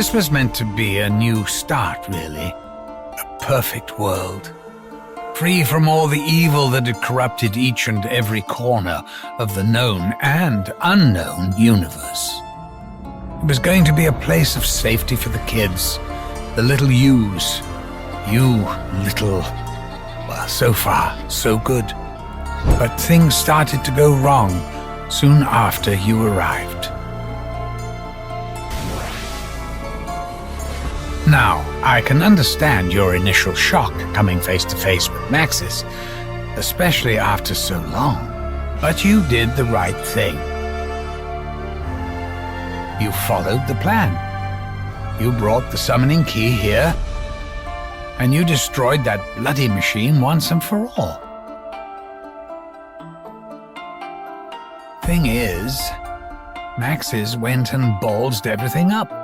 This was meant to be a new start, really. A perfect world. Free from all the evil that had corrupted each and every corner of the known and unknown universe. It was going to be a place of safety for the kids, the little yous. You little... well, so far, so good. But things started to go wrong soon after you arrived. Now, I can understand your initial shock coming face to face with Maxis, especially after so long. But you did the right thing. You followed the plan. You brought the summoning key here, and you destroyed that bloody machine once and for all. Thing is, Maxis went and ballsed everything up.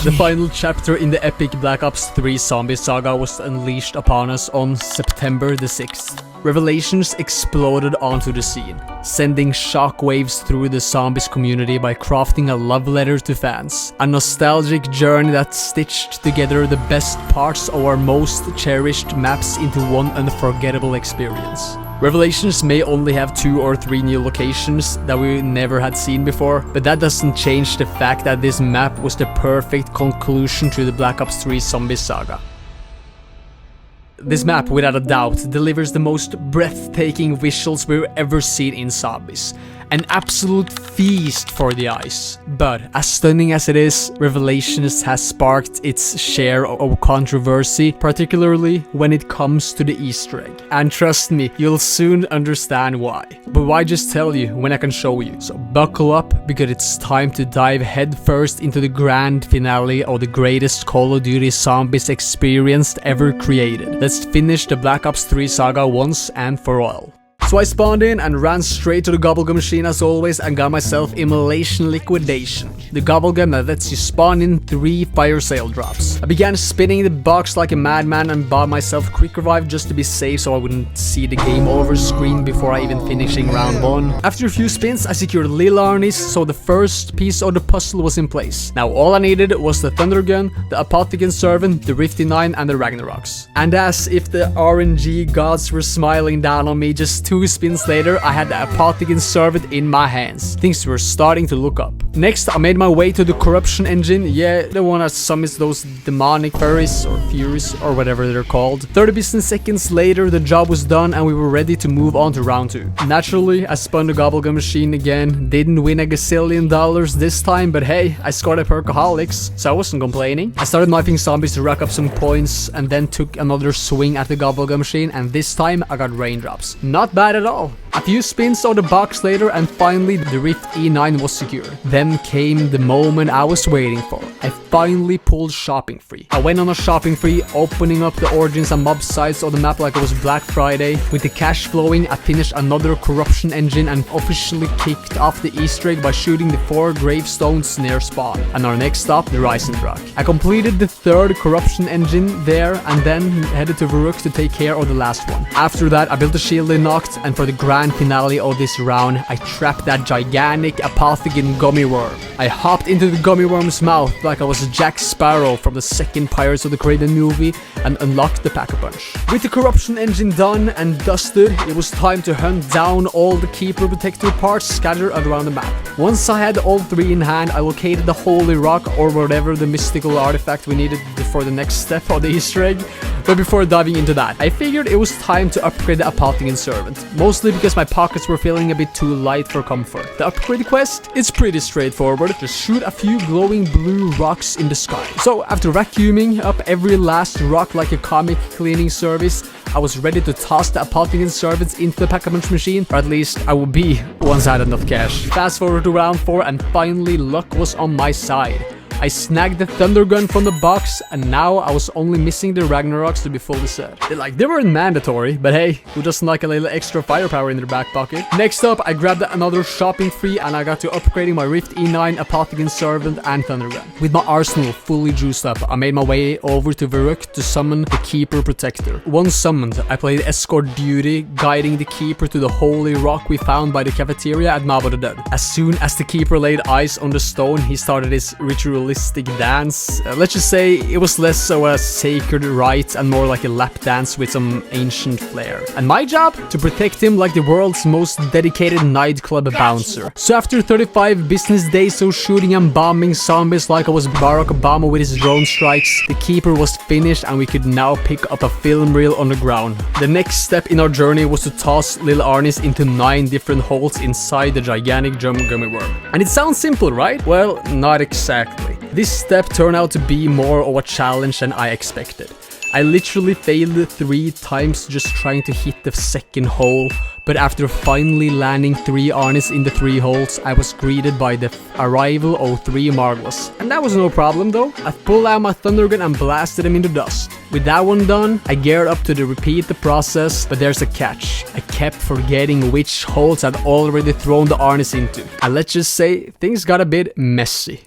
The final chapter in the epic Black Ops 3 zombie saga was unleashed upon us on September the 6th. Revelations exploded onto the scene, sending shockwaves through the zombies community by crafting a love letter to fans. A nostalgic journey that stitched together the best parts of our most cherished maps into one unforgettable experience. Revelations may only have 2 or 3 new locations that we never had seen before, but that doesn't change the fact that this map was the perfect conclusion to the Black Ops 3 zombie saga. This map, without a doubt, delivers the most breathtaking visuals we've ever seen in zombies. An absolute feast for the eyes. But as stunning as it is, Revelations has sparked its share of controversy, particularly when it comes to the Easter egg. And trust me, you'll soon understand why. But why just tell you when I can show you? So buckle up, because it's time to dive headfirst into the grand finale of the greatest Call of Duty Zombies experience ever created. Let's finish the Black Ops 3 saga once and for all. So I spawned in and ran straight to the Gobblegum machine as always and got myself Immolation Liquidation, the Gobblegum that lets you spawn in 3 fire sale drops. I began spinning the box like a madman and bought myself Quick Revive just to be safe so I wouldn't see the game over screen before I even finishing round 1. After a few spins, I secured Lil Arnis, so the first piece of the puzzle was in place. Now all I needed was the Thunder Gun, the Apothicon Servant, the Rifty 9 and the Ragnaroks. And as if the RNG gods were smiling down on me, just 2 spins later, I had the Apothicon Servant in my hands. Things were starting to look up. Next, I made my way to the Corruption Engine, yeah, the one that summons those demonic furries or furies or whatever they're called. 30 business seconds later, the job was done and we were ready to move on to round 2. Naturally, I spun the Gobblegum machine again, didn't win a gazillion dollars this time, but hey, I scored a Perkaholics, so I wasn't complaining. I started knifing zombies to rack up some points and then took another swing at the Gobblegum machine, and this time I got raindrops. Not bad at all. A few spins of the box later and finally the Rift E9 was secure. Then came the moment I was waiting for. I finally pulled shopping free. I went on a shopping free, opening up the origins and mob sites of the map like it was Black Friday. With the cash flowing, I finished another Corruption Engine and officially kicked off the Easter egg by shooting the 4 gravestones near spawn. And our next stop, the Risendrach. I completed the 3rd Corruption Engine there and then headed to Varuk to take care of the last one. After that, I built a shield in Noct, and for the grand finale of this round, I trapped that gigantic Apothicon gummy worm. I hopped into the gummy worm's mouth like I was Jack Sparrow from the 2nd Pirates of the Caribbean movie and unlocked the Pack-a-Punch. With the Corruption Engine done and dusted, it was time to hunt down all the Keeper Protector parts scattered around the map. Once I had all 3 in hand, I located the Holy Rock or whatever the mystical artifact we needed for the next step of the Easter egg. But before diving into that, I figured it was time to upgrade the Apothicon Servant, mostly because my pockets were feeling a bit too light for comfort. The upgrade quest is pretty straightforward, just shoot a few glowing blue rocks in the sky. So after vacuuming up every last rock like a comic cleaning service, I was ready to toss the Apothicon Servants into the Pack-a-Punch machine, or at least I would be once I had enough cash. Fast forward to round 4 and finally luck was on my side. I snagged the Thunder Gun from the box, and now I was only missing the Ragnaroks to be fully set. They weren't mandatory, but hey, who doesn't like a little extra firepower in their back pocket? Next up, I grabbed another shopping spree, and I got to upgrading my Rift E9, Apothicon Servant, and Thunder Gun. With my arsenal fully juiced up, I made my way over to Varuk to summon the Keeper Protector. Once summoned, I played escort duty, guiding the Keeper to the holy rock we found by the cafeteria at Mabo the Dead. As soon as the Keeper laid eyes on the stone, he started his ritualistic dance. Let's just say it was less so a sacred rite and more like a lap dance with some ancient flair. And my job? To protect him like the world's most dedicated nightclub bouncer. So after 35 business days of shooting and bombing zombies like I was Barack Obama with his drone strikes, the Keeper was finished and we could now pick up a film reel on the ground. The next step in our journey was to toss Lil Arnis into 9 different holes inside the gigantic gummy worm. And it sounds simple, right? Well, not exactly. This step turned out to be more of a challenge than I expected. I literally failed 3 times just trying to hit the second hole, but after finally landing 3 Arnis in the 3 holes, I was greeted by the arrival of 3 Marvelous. And that was no problem though. I pulled out my Thunder Gun and blasted them into dust. With that one done, I geared up to repeat the process, but there's a catch. I kept forgetting which holes I'd already thrown the Arnis into. And let's just say, things got a bit messy.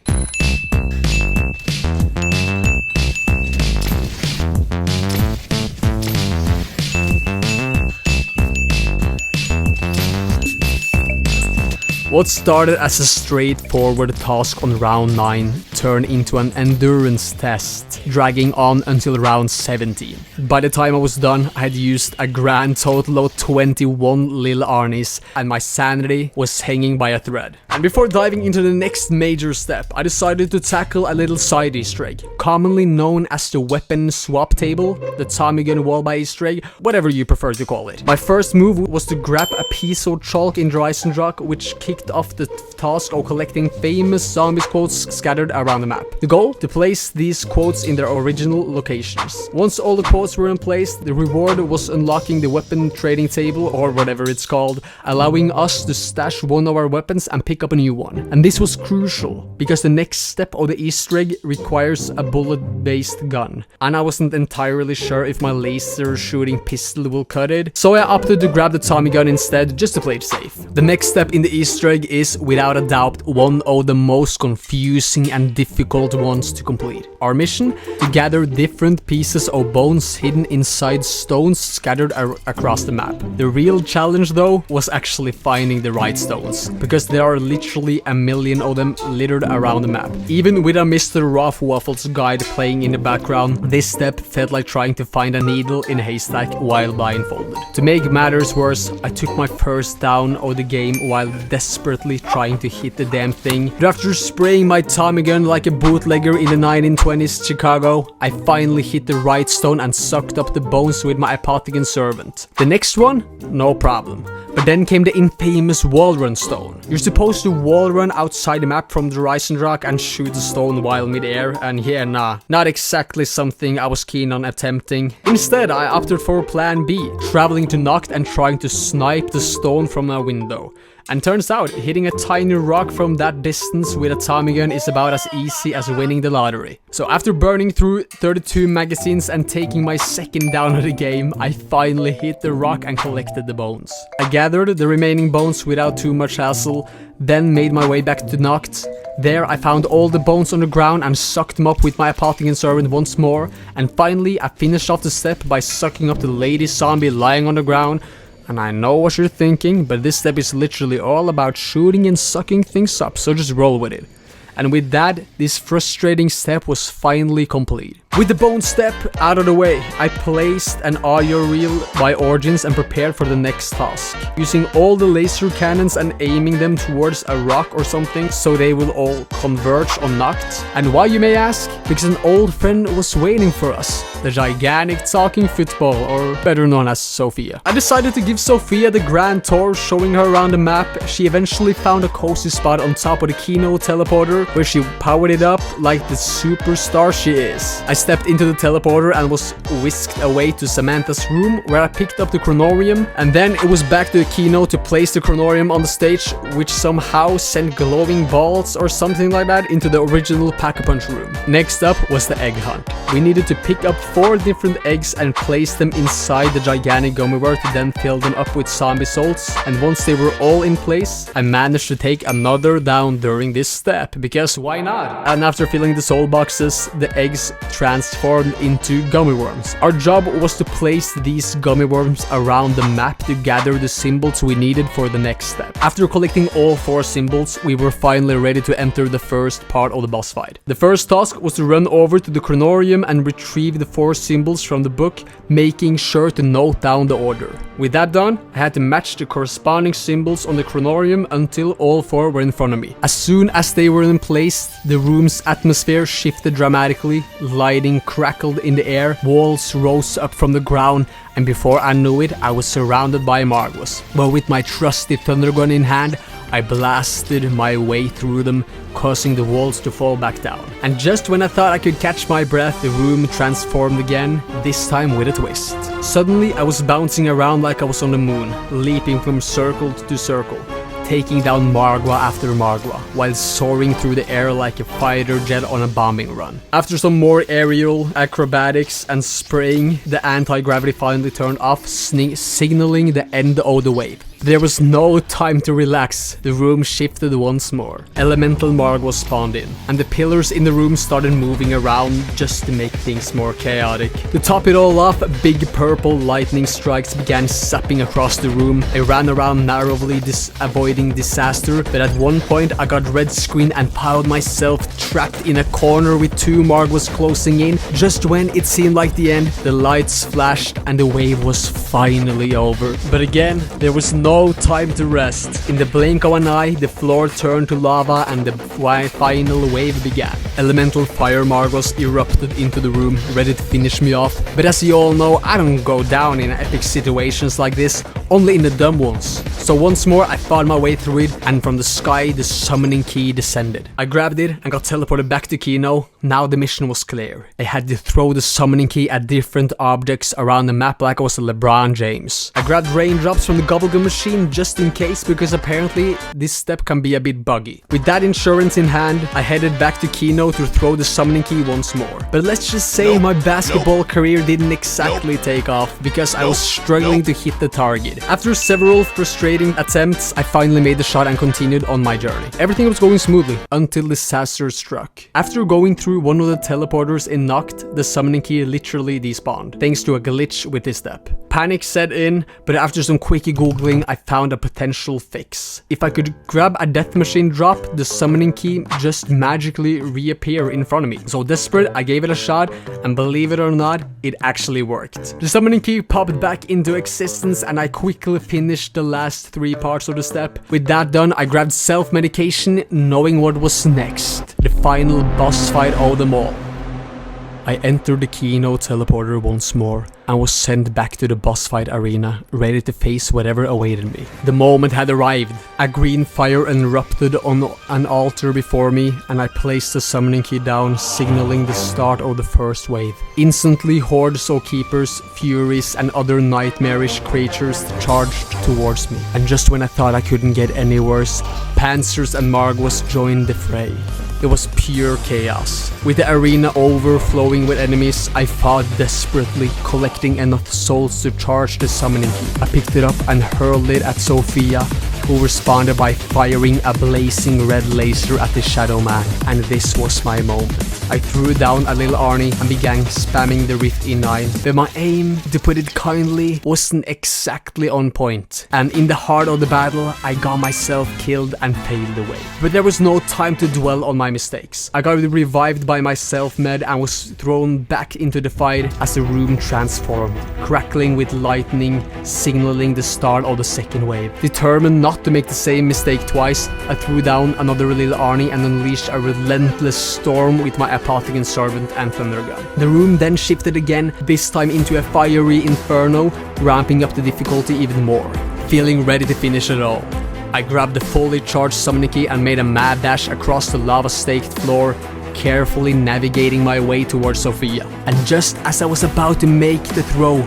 What started as a straightforward task on round 9 turned into an endurance test, dragging on until round 17. By the time I was done, I had used a grand total of 21 Lil Arnis, and my sanity was hanging by a thread. And before diving into the next major step, I decided to tackle a little side Easter egg, commonly known as the weapon swap table, the Tommy gun wall by Easter egg, whatever you prefer to call it. My first move was to grab a piece of chalk in Dreisendrach, which kicked off the task of collecting famous zombies quotes scattered around the map. The goal? To place these quotes in their original locations. Once all the quotes were in place, the reward was unlocking the weapon trading table, or whatever it's called, allowing us to stash one of our weapons and pick up a new one. And this was crucial, because the next step of the Easter egg requires a bullet-based gun, and I wasn't entirely sure if my laser shooting pistol will cut it, so I opted to grab the Tommy gun instead, just to play it safe. The next step in the Easter egg is, without a doubt, one of the most confusing and difficult ones to complete. Our mission? To gather different pieces of bones hidden inside stones scattered across the map. The real challenge though was actually finding the right stones, because there are literally a million of them littered around the map. Even with a Mr. Rough Waffles guide playing in the background, this step felt like trying to find a needle in a haystack while blindfolded. To make matters worse, I took my first down of the game while desperately trying to hit the damn thing, but after spraying my Tommy gun like a bootlegger in the 1920s Chicago, I finally hit the right stone and sucked up the bones with my Apothicon Servant. The next one? No problem. But then came the infamous wall run stone. You're supposed to wall run outside the map from the Dreisendrach and shoot the stone while mid-air, and yeah, nah, not exactly something I was keen on attempting. Instead, I opted for plan B, traveling to Noct and trying to snipe the stone from a window. And turns out, hitting a tiny rock from that distance with a Tommy gun is about as easy as winning the lottery. So after burning through 32 magazines and taking my second down of the game, I finally hit the rock and collected the bones. I gathered the remaining bones without too much hassle, then made my way back to Noct. There I found all the bones on the ground and sucked them up with my Apothicon Servant once more, and finally I finished off the step by sucking up the lady zombie lying on the ground. And I know what you're thinking, but this step is literally all about shooting and sucking things up, so just roll with it. And with that, this frustrating step was finally complete. With the bone step out of the way, I placed an audio reel by Origins and prepared for the next task, using all the laser cannons and aiming them towards a rock or something so they will all converge on Noct. And why, you may ask? Because an old friend was waiting for us, the gigantic talking football, or better known as Sophia. I decided to give Sophia the grand tour, showing her around the map. She eventually found a cozy spot on top of the Kino teleporter where she powered it up like the superstar she is. I stepped into the teleporter and was whisked away to Samantha's room, where I picked up the chronorium, and then it was back to Kino to place the chronorium on the stage, which somehow sent glowing balls or something like that into the original Pack-a-Punch room. Next up was the egg hunt. We needed to pick up 4 different eggs and place them inside the gigantic gummy worm to then fill them up with zombie souls, and once they were all in place, I managed to take another down during this step, because why not? And after filling the soul boxes, the eggs transformed into gummy worms. Our job was to place these gummy worms around the map to gather the symbols we needed for the next step. After collecting all 4 symbols, we were finally ready to enter the first part of the boss fight. The first task was to run over to the chronorium and retrieve the 4 symbols from the book, making sure to note down the order. With that done, I had to match the corresponding symbols on the chronorium until all 4 were in front of me. As soon as they were in place, the room's atmosphere shifted dramatically, lighting crackled in the air, walls rose up from the ground, and before I knew it, I was surrounded by Margwas. But with my trusty thunder gun in hand, I blasted my way through them, causing the walls to fall back down. And just when I thought I could catch my breath, the room transformed again, this time with a twist. Suddenly, I was bouncing around like I was on the moon, leaping from circle to circle, taking down Margwa after Margwa, while soaring through the air like a fighter jet on a bombing run. After some more aerial acrobatics and spraying, the anti-gravity finally turned off, signaling the end of the wave. There was no time to relax. The room shifted once more. Elemental Margwa spawned in, and the pillars in the room started moving around just to make things more chaotic. To top it all off, big purple lightning strikes began zapping across the room. I ran around narrowly avoiding disaster, but at one point I got red screen and found myself trapped in a corner with 2 Margwas closing in. Just when it seemed like the end, the lights flashed and the wave was finally over. But again, there was no time to rest. In the blink of an eye, the floor turned to lava and the final wave began. Elemental fire Margwas erupted into the room, ready to finish me off. But as you all know, I don't go down in epic situations like this, only in the dumb ones. So once more, I fought my way through it, and from the sky, the summoning key descended. I grabbed it and got teleported back to Kino. Now the mission was clear. I had to throw the summoning key at different objects around the map like I was a LeBron James. I grabbed raindrops from the Gobblegum machine just in case, because apparently this step can be a bit buggy. With that insurance in hand, I headed back to Kino to throw the summoning key once more. But let's just say my basketball career didn't exactly take off, because I was struggling to hit the target. After several frustrating attempts, I finally made the shot and continued on my journey. Everything was going smoothly until disaster struck. After going through one of the teleporters in Noct, the summoning key literally despawned, thanks to a glitch with this step. Panic set in, but after some quick googling, I found a potential fix. If I could grab a death machine drop, the summoning key just magically reappear in front of me. So desperate, I gave it a shot, and believe it or not, it actually worked. The summoning key popped back into existence, and I quickly finished the last 3 parts of the step. With that done, I grabbed self-medication, knowing what was next. The final boss fight of them all. I entered the Kino teleporter once more and was sent back to the boss fight arena, ready to face whatever awaited me. The moment had arrived. A green fire erupted on an altar before me, and I placed the summoning key down, signaling the start of the first wave. Instantly, hordes of keepers, furies, and other nightmarish creatures charged towards me. And just when I thought I couldn't get any worse, Panzers and Margwas joined the fray. It was pure chaos. With the arena overflowing with enemies, I fought desperately, collecting enough souls to charge the summoning key. I picked it up and hurled it at Sophia, who responded by firing a blazing red laser at the Shadow Man, and this was my moment. I threw down a little Arnie and began spamming the Rift E9, but my aim, to put it kindly, wasn't exactly on point, and in the heart of the battle, I got myself killed and failed away. But there was no time to dwell on my mistakes. I got revived by my self-med and was thrown back into the fight as the room transformed, crackling with lightning, signaling the start of the second wave. Determined not to make the same mistake twice, I threw down another little Arnie and unleashed a relentless storm with my Apothecon Servant and Thunder Gun. The room then shifted again, this time into a fiery inferno, ramping up the difficulty even more. Feeling ready to finish it all, I grabbed the fully charged summoning key and made a mad dash across the lava-staked floor, carefully navigating my way towards Sophia. And just as I was about to make the throw,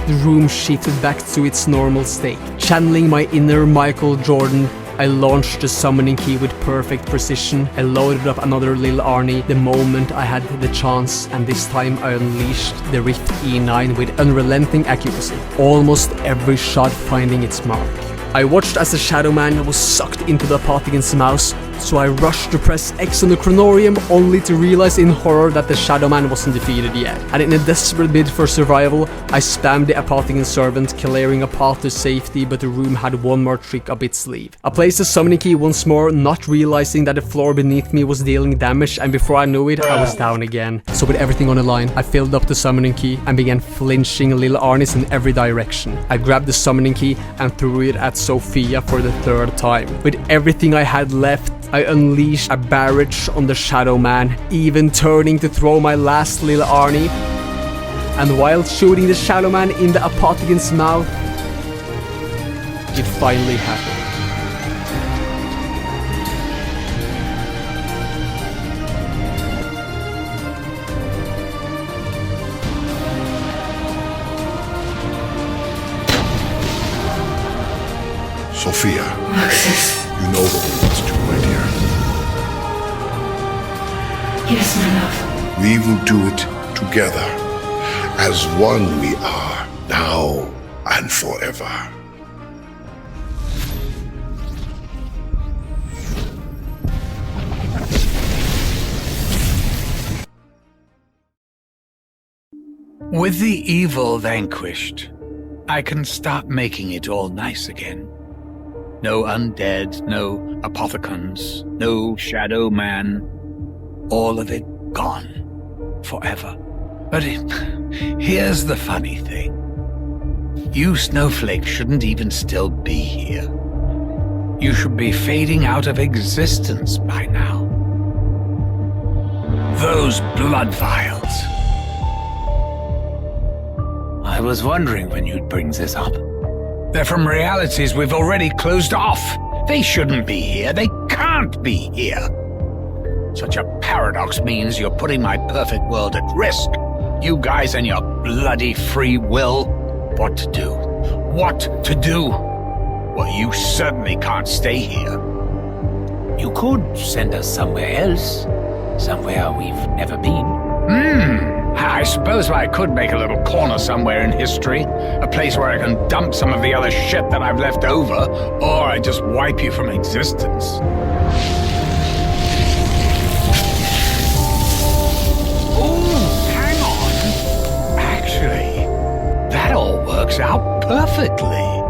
the room shifted back to its normal state. Channeling my inner Michael Jordan, I launched the summoning key with perfect precision. I loaded up another Lil Arnie the moment I had the chance, and this time I unleashed the Rift E9 with unrelenting accuracy, almost every shot finding its mark. I watched as the Shadow Man was sucked into the Apothecan's mouse, so I rushed to press X on the Chronorium only to realize in horror that the Shadow Man wasn't defeated yet. And in a desperate bid for survival, I spammed the Apothecan Servant, clearing a path to safety, but the room had one more trick up its sleeve. I placed the summoning key once more, not realizing that the floor beneath me was dealing damage, and before I knew it, I was down again. So with everything on the line, I filled up the summoning key and began flinching Lil Arnis in every direction. I grabbed the summoning key and threw it at Sophia for the third time. With everything I had left, I unleashed a barrage on the Shadow Man, even turning to throw my last Lil Arnie. And while shooting the Shadow Man in the Apothecan's mouth, it finally happened. Sophia, Alexis. you know what we must do, my dear. Yes, my love. We will do it together. As one we are, now and forever. With the evil vanquished, I can start making it all nice again. No undead, no apothecons, no Shadow Man. All of it gone. Forever. But here's the funny thing. You snowflakes shouldn't even still be here. You should be fading out of existence by now. Those blood vials. I was wondering when you'd bring this up. They're from realities we've already closed off. They shouldn't be here. They can't be here. Such a paradox means you're putting my perfect world at risk. You guys and your bloody free will. What to do? What to do? Well, you certainly can't stay here. You could send us somewhere else. Somewhere we've never been. I suppose I could make a little corner somewhere in history. A place where I can dump some of the other shit that I've left over. Or I just wipe you from existence. Hang on. Actually, that all works out perfectly.